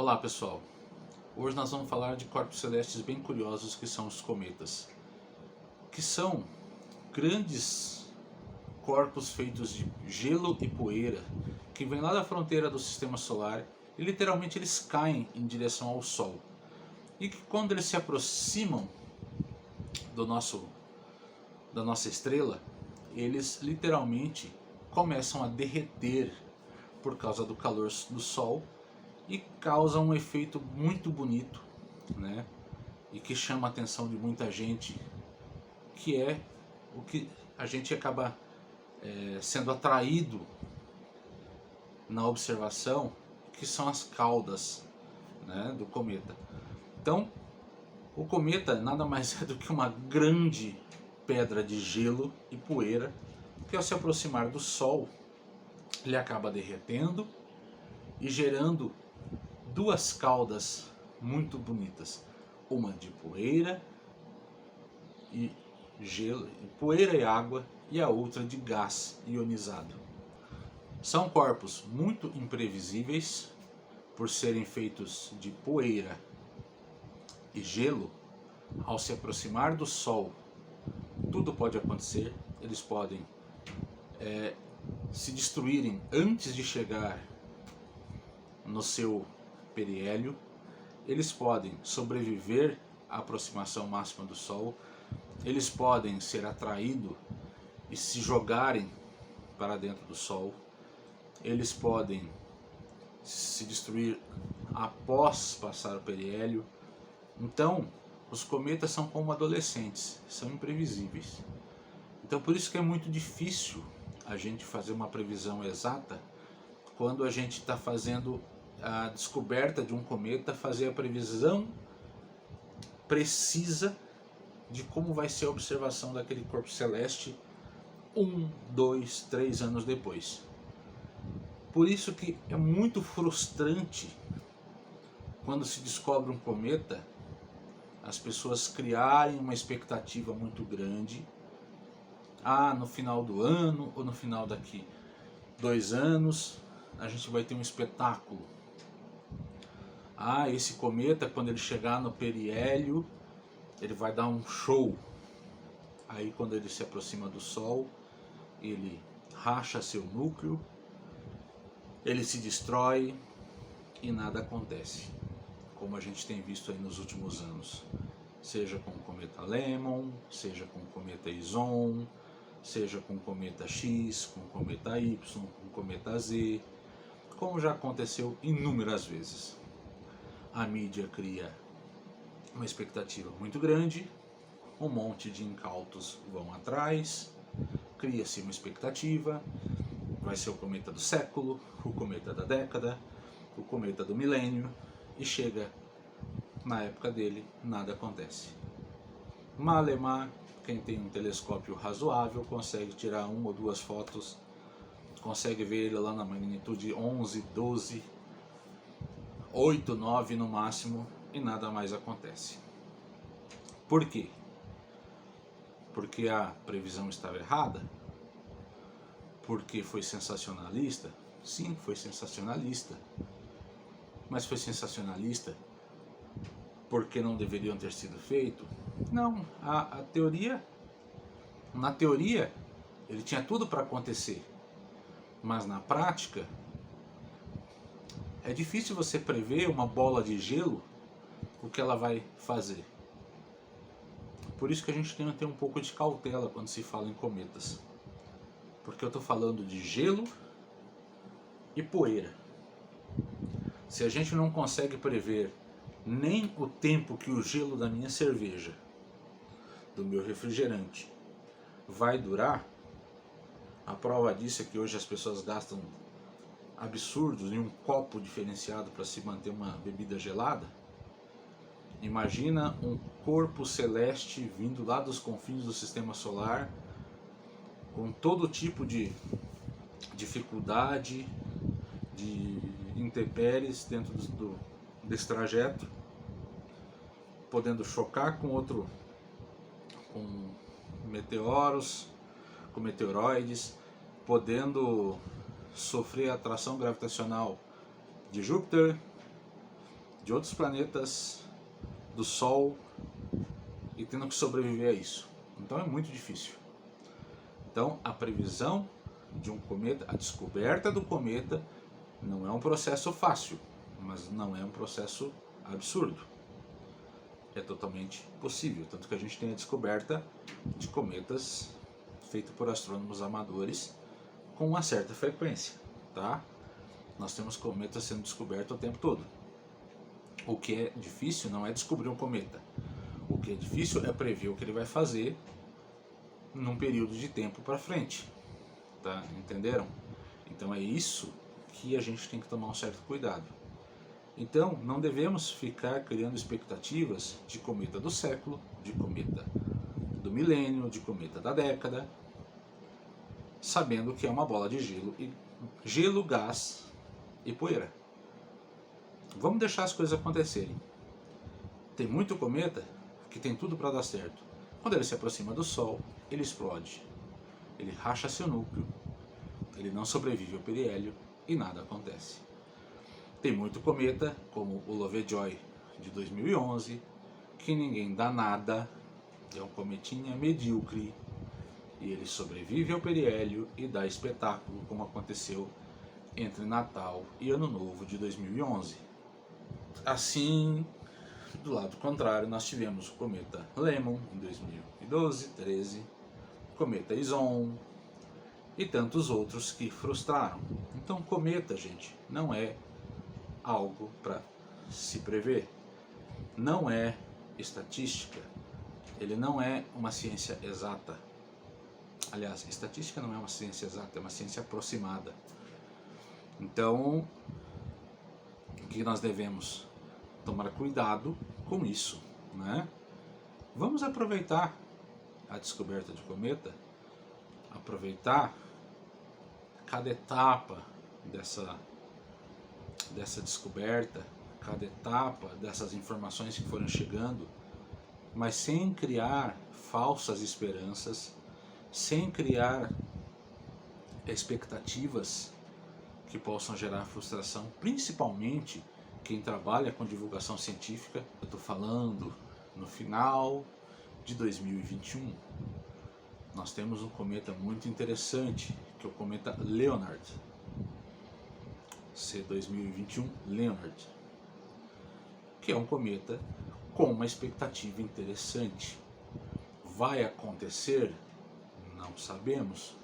Olá pessoal, hoje nós vamos falar de corpos celestes bem curiosos que são os cometas, que são grandes corpos feitos de gelo e poeira que vêm lá da fronteira do sistema solar e literalmente eles caem em direção ao Sol, e que quando eles se aproximam do da nossa estrela, eles literalmente começam a derreter por causa do calor do Sol e causam um efeito muito bonito, né? E que chama a atenção de muita gente, que é o que a gente acaba sendo atraído na observação, que são as caudas, né, do cometa. Então, o cometa nada mais é do que uma grande pedra de gelo e poeira que, ao se aproximar do Sol, ele acaba derretendo e gerando duas caudas muito bonitas, uma de poeira e gelo, poeira e água, e a outra de gás ionizado. São corpos muito imprevisíveis por serem feitos de poeira e gelo. Ao se aproximar do Sol, tudo pode acontecer. Eles podem se destruírem antes de chegar no seu periélio. Eles podem sobreviver à aproximação máxima do Sol. Eles podem ser atraídos e se jogarem para dentro do Sol. Eles podem se destruir após passar o periélio. Então, os cometas são como adolescentes, são imprevisíveis. Então, por isso que é muito difícil a gente fazer uma previsão exata quando a gente está fazendo a descoberta de um cometa, fazer a previsão precisa de como vai ser a observação daquele corpo celeste 1, 2, 3 anos depois. Por isso que é muito frustrante quando se descobre um cometa, as pessoas criarem uma expectativa muito grande. No final do ano ou no final daqui 2 anos a gente vai ter um espetáculo. Esse cometa, quando ele chegar no periélio, ele vai dar um show. Aí quando ele se aproxima do Sol, ele racha seu núcleo, ele se destrói e nada acontece, como a gente tem visto aí nos últimos anos, seja com o cometa Lemmon, seja com o cometa Ison, seja com o cometa X, com o cometa Y, com o cometa Z, como já aconteceu inúmeras vezes. A mídia cria uma expectativa muito grande, um monte de incautos vão atrás, cria-se uma expectativa, vai ser o cometa do século, o cometa da década, o cometa do milênio, e chega na época dele, nada acontece. Malemar, quem tem um telescópio razoável, consegue tirar 1 ou 2 fotos, consegue ver ele lá na magnitude 11, 12, 8, 9 no máximo, e nada mais acontece. Por quê? Porque a previsão estava errada? Porque foi sensacionalista? Sim, foi sensacionalista. Mas foi sensacionalista porque não deveriam ter sido feito? Não, na teoria ele tinha tudo para acontecer, mas na prática é difícil você prever uma bola de gelo, o que ela vai fazer. Por isso que a gente tem que ter um pouco de cautela quando se fala em cometas, porque eu estou falando de gelo e poeira. Se a gente não consegue prever nem o tempo que o gelo da minha cerveja, do meu refrigerante, vai durar, a prova disso é que hoje as pessoas gastam absurdos em um copo diferenciado para se manter uma bebida gelada. Imagina um corpo celeste vindo lá dos confins do sistema solar, com todo tipo de dificuldade, de intempéries dentro desse trajeto, podendo chocar com meteoros, com meteoroides, podendo sofrer a atração gravitacional de Júpiter, de outros planetas, do Sol, e tendo que sobreviver a isso. Então é muito difícil. Então a previsão de um cometa, a descoberta do cometa, não é um processo fácil, mas não é um processo absurdo. É totalmente possível, tanto que a gente tem a descoberta de cometas feita por astrônomos amadores com uma certa frequência, tá? Nós temos cometas sendo descobertos o tempo todo. O que é difícil não é descobrir um cometa. O que é difícil é prever o que ele vai fazer num período de tempo para frente, tá? Entenderam? Então é isso que a gente tem que tomar um certo cuidado. Então, não devemos ficar criando expectativas de cometa do século, de cometa do milênio, de cometa da década, sabendo que é uma bola de gelo, gás e poeira. Vamos deixar as coisas acontecerem. Tem muito cometa que tem tudo para dar certo. Quando ele se aproxima do Sol, ele explode. Ele racha seu núcleo, ele não sobrevive ao periélio e nada acontece. Tem muito cometa, como o Lovejoy de 2011, que ninguém dá nada, é um cometinha medíocre, e ele sobrevive ao periélio e dá espetáculo, como aconteceu entre Natal e Ano Novo de 2011. Assim, do lado contrário, nós tivemos o cometa Lehmann em 2012, 13, o cometa Ison e tantos outros que frustraram. Então, cometa, gente, não é algo para se prever, não é estatística, ele não é uma ciência exata. Aliás, estatística não é uma ciência exata, é uma ciência aproximada. Então, o que nós devemos tomar cuidado com isso, né? Vamos aproveitar a descoberta de cometa, aproveitar cada etapa dessa descoberta, cada etapa dessas informações que foram chegando, mas sem criar falsas esperanças, sem criar expectativas que possam gerar frustração, principalmente quem trabalha com divulgação científica. Eu estou falando no final de 2021. Nós temos um cometa muito interessante, que é o cometa Leonard. C2021 Leonard, que é um cometa com uma expectativa interessante. Vai acontecer? Não sabemos,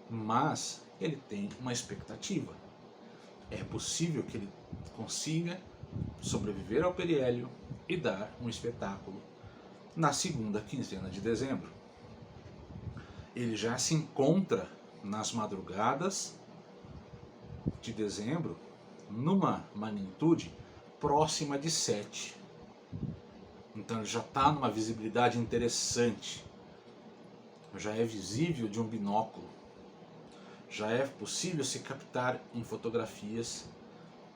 mas ele tem uma expectativa. É possível que ele consiga sobreviver ao periélio e dar um espetáculo na segunda quinzena de dezembro. Ele já se encontra nas madrugadas de dezembro numa magnitude próxima de 7. Então ele já está numa visibilidade interessante, já é visível de um binóculo, já é possível se captar em fotografias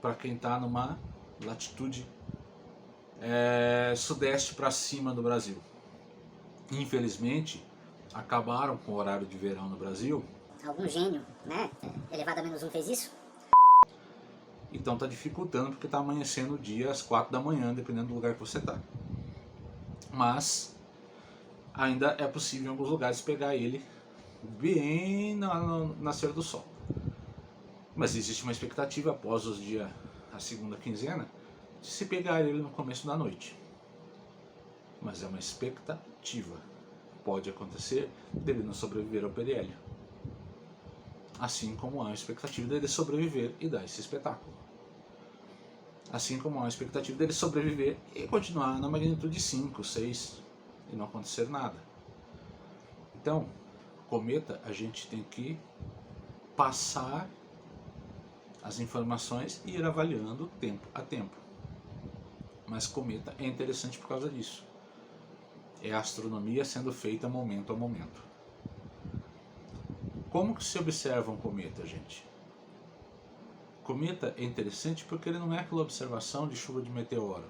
para quem está numa latitude sudeste para cima do Brasil. Infelizmente, acabaram com o horário de verão no Brasil. Algum gênio, né? Elevado a -1 fez isso? Então está dificultando porque está amanhecendo o dia às 4 da manhã, dependendo do lugar que você está. Mas ainda é possível em alguns lugares pegar ele bem no nascer do sol. Mas existe uma expectativa após a segunda quinzena de se pegar ele no começo da noite. Mas é uma expectativa. Pode acontecer dele não sobreviver ao periélio. Assim como há uma expectativa dele sobreviver e dar esse espetáculo. Assim como há uma expectativa dele sobreviver e continuar na magnitude 5, 6 e não acontecer nada. Então, cometa, a gente tem que passar as informações e ir avaliando tempo a tempo. Mas cometa é interessante por causa disso. É a astronomia sendo feita momento a momento. Como que se observa um cometa, gente? Cometa é interessante porque ele não é aquela observação de chuva de meteoro.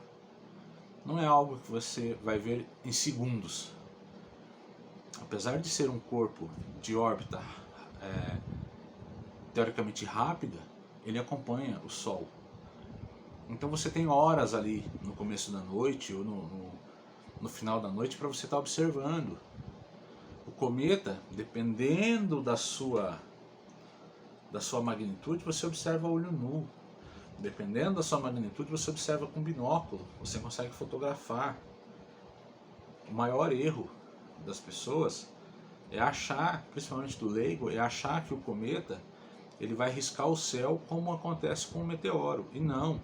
Não é algo que você vai ver em segundos. Apesar de ser um corpo de órbita teoricamente rápida, ele acompanha o Sol. Então você tem horas ali no começo da noite ou no final da noite para você estar observando. O cometa, dependendo da sua magnitude, você observa a olho nu. Dependendo da sua magnitude, você observa com binóculo, você consegue fotografar. O maior erro das pessoas é achar, principalmente do leigo, é achar que o cometa ele vai riscar o céu como acontece com o meteoro. E não,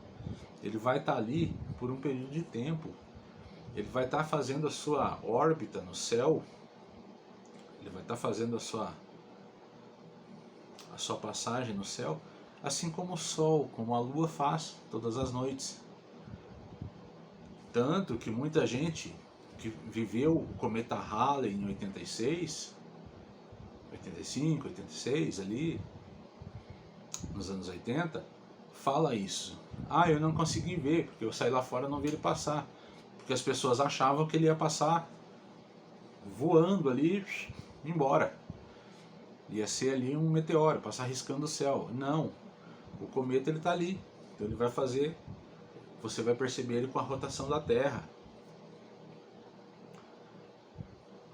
ele vai estar ali por um período de tempo. Ele vai estar fazendo a sua órbita no céu, ele vai estar fazendo a sua passagem no céu, assim como o Sol, como a Lua faz todas as noites. Tanto que muita gente que viveu o cometa Halley em 86, 85, 86 ali, nos anos 80, fala isso. Ah, eu não consegui ver, porque eu saí lá fora e não vi ele passar. Porque as pessoas achavam que ele ia passar voando ali, embora. Ia ser ali um meteoro, passar riscando o céu. Não, o cometa ele está ali. Então ele vai fazer, você vai perceber ele com a rotação da Terra.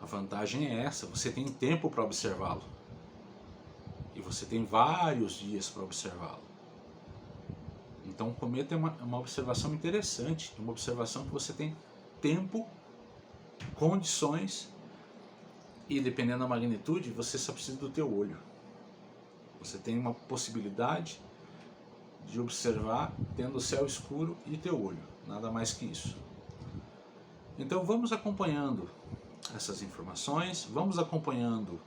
A vantagem é essa, você tem tempo para observá-lo. E você tem vários dias para observá-lo. Então o cometa é uma observação interessante, uma observação que você tem tempo, condições e dependendo da magnitude, você só precisa do teu olho. Você tem uma possibilidade de observar tendo o céu escuro e teu olho, nada mais que isso. Então vamos acompanhando essas informações, vamos acompanhando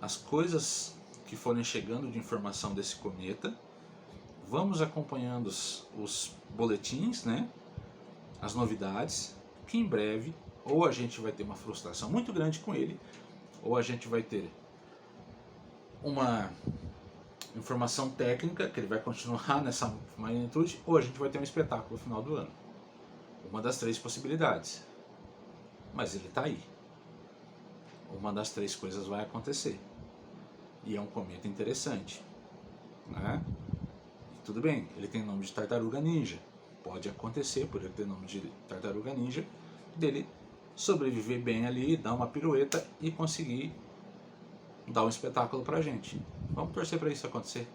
as coisas que forem chegando de informação desse cometa, vamos acompanhando os boletins, né? As novidades, que em breve ou a gente vai ter uma frustração muito grande com ele, ou a gente vai ter uma informação técnica, que ele vai continuar nessa magnitude, ou a gente vai ter um espetáculo no final do ano. Uma das três possibilidades. Mas ele está aí. Uma das três coisas vai acontecer. E é um cometa interessante, né? E tudo bem, ele tem nome de Tartaruga Ninja. Pode acontecer, por ele ter nome de Tartaruga Ninja, dele sobreviver bem ali, dar uma pirueta e conseguir dar um espetáculo pra gente. Vamos torcer para isso acontecer.